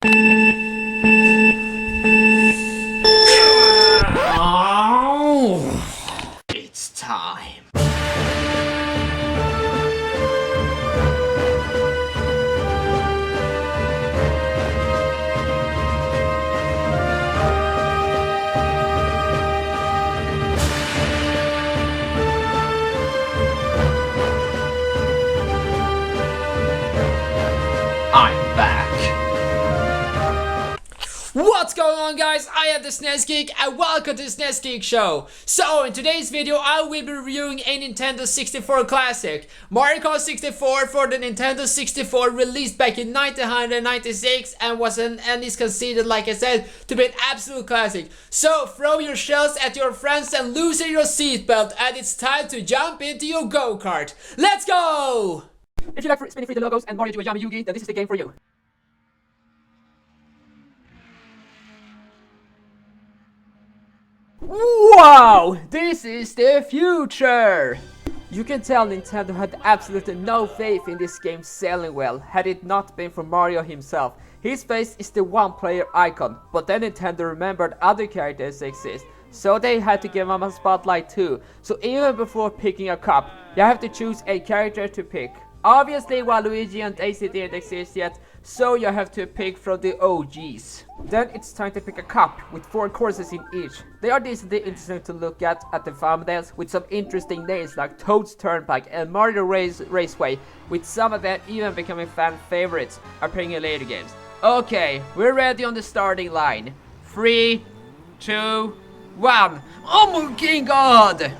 Oh, it's time. I'm back. What's going on, guys? I am the SNES Geek and welcome to the SNES Geek Show. So in today's video I will be reviewing a Nintendo 64 classic, Mario Kart 64 for the Nintendo 64, released back in 1996 and is considered, like I said, to be an absolute classic. So throw your shells at your friends and loosen your seatbelt, and it's time to jump into your go-kart. Let's go! If you like spinning free the logos and Mario to a Yami Yugi, then this is the game for you. Wow! This is the future! You can tell Nintendo had absolutely no faith in this game selling well, had it not been for Mario himself. His face is the one-player icon, but then Nintendo remembered other characters exist, so they had to give him a spotlight too. So even before picking a cup, you have to choose a character to pick. Obviously, Waluigi and Daisy didn't exist yet, so you have to pick from the OGs. Then it's time to pick a cup with 4 courses in each. They are decently interesting to look at the thumbnails, with some interesting names like Toad's Turnpike and Mario Raceway, with some of them even becoming fan favorites appearing in later games. Okay, we're ready on the starting line. 3, 2, 1. Oh my god!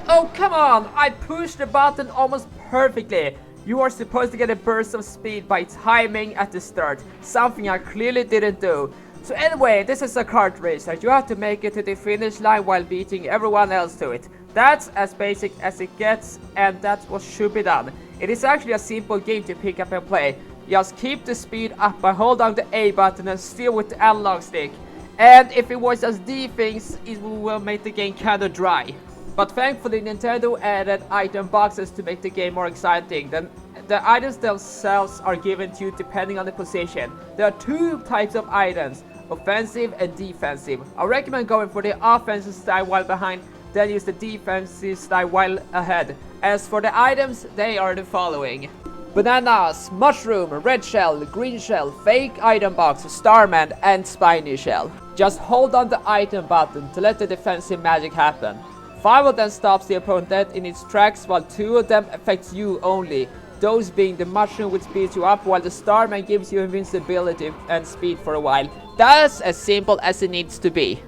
Oh come on, I pushed the button almost perfectly. You are supposed to get a burst of speed by timing at the start, something I clearly didn't do. So anyway, this is a kart race that you have to make it to the finish line while beating everyone else to it. That's as basic as it gets, and that's what should be done. It is actually a simple game to pick up and play. Just keep the speed up by hold down the A button and steer with the analog stick. And if it was just D things, it will make the game kinda dry. But thankfully Nintendo added item boxes to make the game more exciting. Then the items themselves are given to you depending on the position. There are 2 types of items, offensive and defensive. I recommend going for the offensive style while behind, then use the defensive style while ahead. As for the items, they are the following: bananas, mushroom, red shell, green shell, fake item box, starman and spiny shell. Just hold on the item button to let the defensive magic happen. 5 of them stops the opponent in its tracks, while 2 of them affects you only. Those being the mushroom, which speeds you up, while the starman gives you invincibility and speed for a while. That's as simple as it needs to be.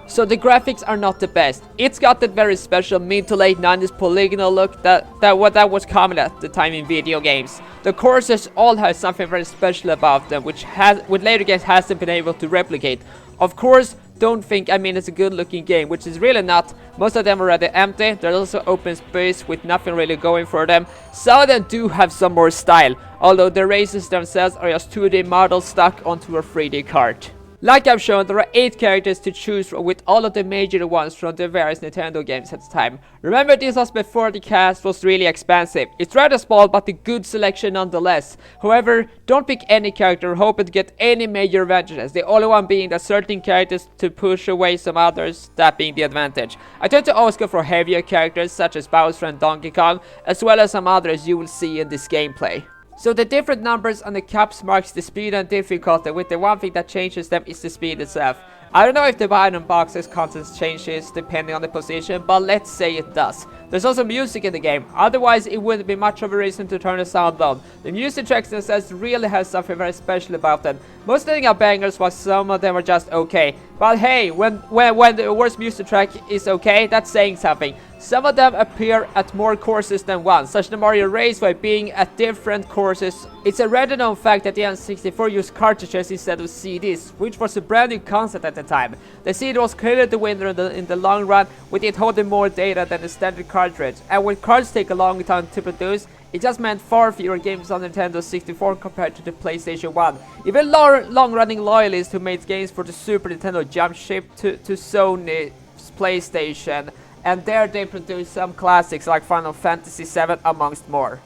So the graphics are not the best. It's got that very special mid to late 90s polygonal look that was common at the time in video games. The courses all have something very special about them, which later games hasn't been able to replicate. Of course, don't think I mean it's a good looking game, which is really not. Most of them are rather empty. There's also open space with nothing really going for them. Some of them do have some more style, although the races themselves are just 2D models stuck onto a 3D kart. Like I've shown, there are 8 characters to choose from, with all of the major ones from the various Nintendo games at the time. Remember, this was before the cast was really expansive. It's rather small, but a good selection nonetheless. However, don't pick any character or hope to get any major advantages, the only one being that certain characters to push away some others, that being the advantage. I tend to always go for heavier characters such as Bowser and Donkey Kong, as well as some others you will see in this gameplay. So the different numbers on the cups marks the speed and difficulty, with the one thing that changes them is the speed itself. I don't know if the item box's contents changes depending on the position, but let's say it does. There's also music in the game, otherwise it wouldn't be much of a reason to turn the sound down. The music tracks themselves really have something very special about them. Most of them are bangers, while some of them are just okay. But hey, when the worst music track is okay, that's saying something. Some of them appear at more courses than one, such as the Mario Raceway being at different courses. It's a rather known fact that the N64 used cartridges instead of CDs, which was a brand new concept at the time. The CD was clearly the winner in the long run, with it holding more data than the standard cartridge. And when cards take a long time to produce, it just meant far fewer games on Nintendo 64 compared to the PlayStation 1. Even long-running loyalists who made games for the Super Nintendo jumped ship to Sony's PlayStation, and there they produced some classics like Final Fantasy VII amongst more.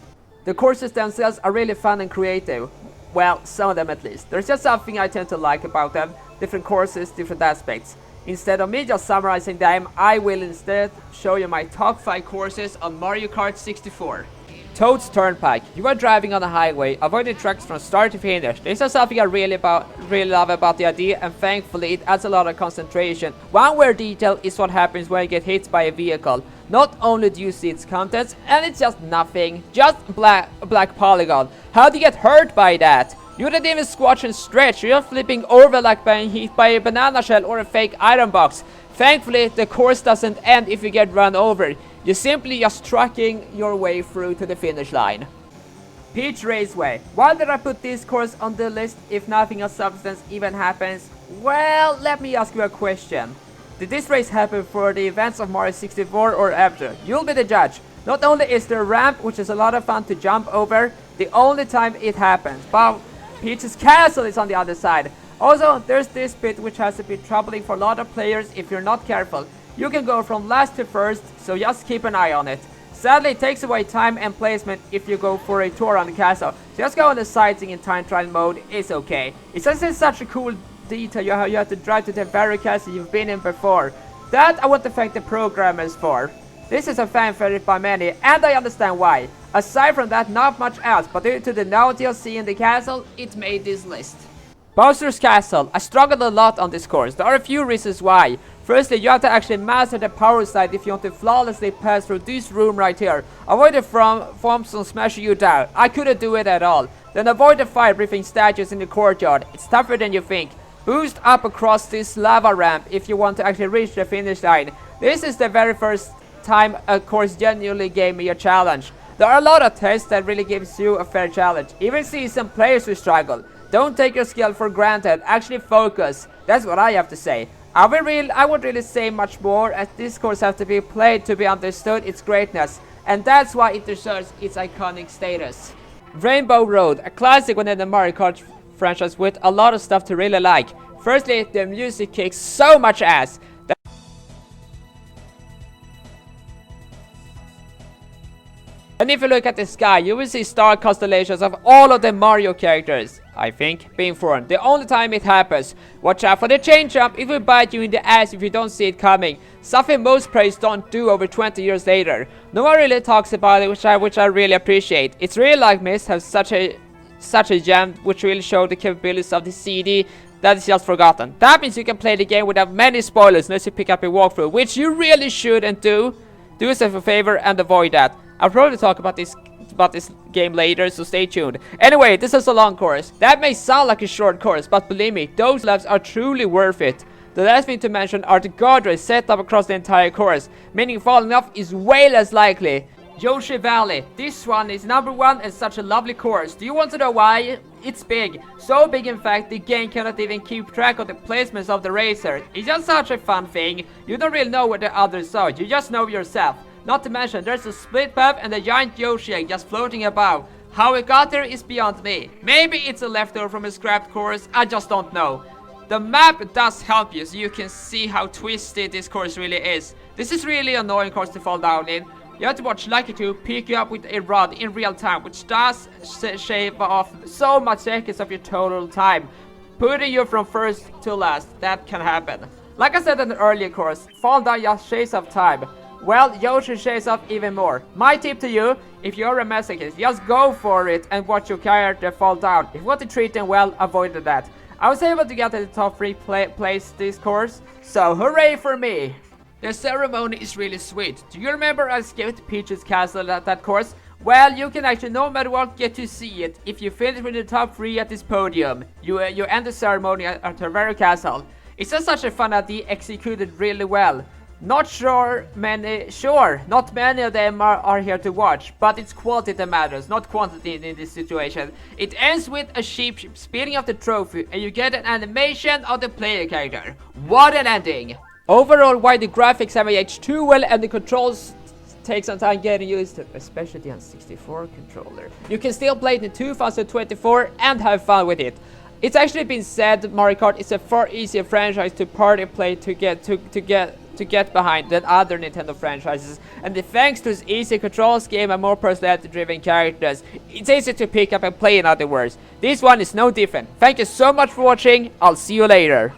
The courses themselves are really fun and creative. Well, some of them at least. There's just something I tend to like about them. Different courses, different aspects. Instead of me just summarizing them, I will instead show you my top 5 courses on Mario Kart 64. Toad's Turnpike. You are driving on a highway, avoiding trucks from start to finish. This is something I really love about the idea, and thankfully it adds a lot of concentration. One weird detail is what happens when you get hit by a vehicle. Not only do you see its contents, and it's just nothing, just a black polygon. How do you get hurt by that? You didn't even squash and stretch, you're flipping over like being hit by a banana shell or a fake iron box. Thankfully, the course doesn't end if you get run over. You're simply just trucking your way through to the finish line. Peach Raceway. Why did I put this course on the list if nothing of substance even happens? Well, let me ask you a question. Did this race happen for the events of Mario 64 or after? You'll be the judge. Not only is there a ramp, which is a lot of fun to jump over, the only time it happens, but Peach's Castle is on the other side. Also, there's this bit which has a bit troubling for a lot of players if you're not careful. You can go from last to first, so just keep an eye on it. Sadly, it takes away time and placement if you go for a tour on the castle. So just go on the sightseeing in time trial mode, it's okay. It's just such a cool detail you have to drive to the very castle you've been in before. That I want to thank the programmers for. This is a fan favorite by many, and I understand why. Aside from that, not much else, but due to the novelty of seeing the castle, it made this list. Bowser's Castle. I struggled a lot on this course. There are a few reasons why. Firstly, you have to actually master the power side if you want to flawlessly pass through this room right here. Avoid the forms from smashing you down. I couldn't do it at all. Then avoid the fire-breathing statues in the courtyard. It's tougher than you think. Boost up across this lava ramp if you want to actually reach the finish line. This is the very first time a course genuinely gave me a challenge. There are a lot of tests that really gives you a fair challenge. Even seasoned players who struggle. Don't take your skill for granted, actually focus. That's what I have to say. I won't really say much more, as this course has to be played to be understood its greatness, and that's why it deserves its iconic status. Rainbow Road, a classic within the Mario Kart franchise with a lot of stuff to really like. Firstly, the music kicks so much ass. And if you look at the sky, you will see star constellations of all of the Mario characters. I think, being formed. The only time it happens. Watch out for the chain jump, it will bite you in the ass if you don't see it coming. Something most players don't do over 20 years later. No one really talks about it, which I really appreciate. It's really like Myst has such a gem which really show the capabilities of the CD that is just forgotten. That means you can play the game without many spoilers unless you pick up a walkthrough, which you really shouldn't do. Do yourself a favor and avoid that. I'll probably talk about this game later, so stay tuned. Anyway, this is a long course. That may sound like a short course, but believe me, those laps are truly worth it. The last thing to mention are the guardrails set up across the entire course, meaning falling off is way less likely. Yoshi Valley. This one is number 1 and such a lovely course. Do you want to know why? It's big. So big in fact the game cannot even keep track of the placements of the racer. It's just such a fun thing. You don't really know where the others are, you just know yourself. Not to mention, there's a split path and a giant Yoshi egg just floating above. How it got there is beyond me. Maybe it's a leftover from a scrapped course, I just don't know. The map does help you, so you can see how twisted this course really is. This is really annoying course to fall down in. You have to watch Lucky 2 pick you up with a rod in real time, which does shave off so much seconds of your total time, putting you from first to last. That can happen. Like I said in the earlier course, fall down just shaves off time. Well, Yoshi shaves off even more. My tip to you, if you're a masochist, just go for it and watch your character fall down. If you want to treat them well, avoid that. I was able to get to the top 3 place this course, so hooray for me! The ceremony is really sweet. Do you remember I skipped Peach's Castle at that course? Well, you can actually no matter what get to see it if you finish with the top 3 at this podium. You end the ceremony at her very castle. It's just such a fun idea executed really well. Not many of them are here to watch, but it's quality that matters, not quantity in this situation. It ends with a sheep speeding up the trophy and you get an animation of the player character. What an ending! Overall, while the graphics have aged too well and the controls take some time getting used to, especially the N64 controller, you can still play it in 2024 and have fun with it. It's actually been said that Mario Kart is a far easier franchise to party play to to get behind than other Nintendo franchises, and thanks to its easy control scheme and more personality-driven characters, it's easy to pick up and play, in other words. This one is no different. Thank you so much for watching, I'll see you later.